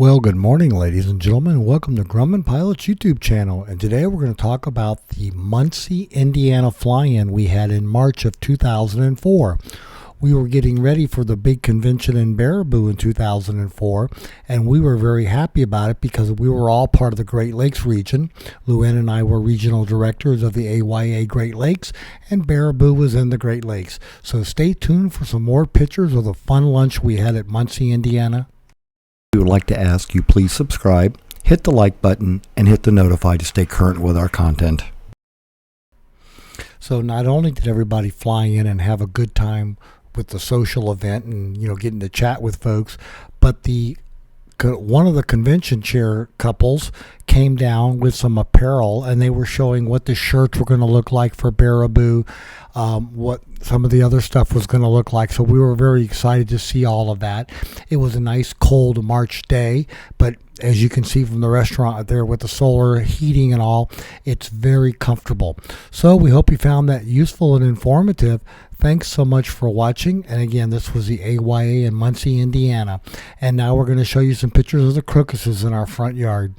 Well, good morning, ladies and gentlemen. Welcome to Grumman Pilot's YouTube channel. And today we're going to talk about the Muncie, Indiana fly-in we had in March of 2004. We were getting ready for the big convention in Baraboo in 2004, and we were very happy about it because we were all part of the Great Lakes region. Luann and I were regional directors of the AYA Great Lakes, and Baraboo was in the Great Lakes. So stay tuned for some more pictures of the fun lunch we had at Muncie, Indiana. We would like to ask you please subscribe, hit the like button, and hit the notify to stay current with our content. So not only did everybody fly in and have a good time with the social event and getting to chat with folks, but one of the convention chair couples came down with some apparel, and they were showing what the shirts were going to look like for Baraboo, what some of the other stuff was going to look like. So we were very excited to see all of that. It was a nice cold March day, but as you can see from the restaurant there with the solar heating and all, it's very comfortable. So we hope you found that useful and informative. Thanks so much for watching. And again, this was the AYA in Muncie, Indiana. And now we're going to show you some pictures of the crocuses in our front yard.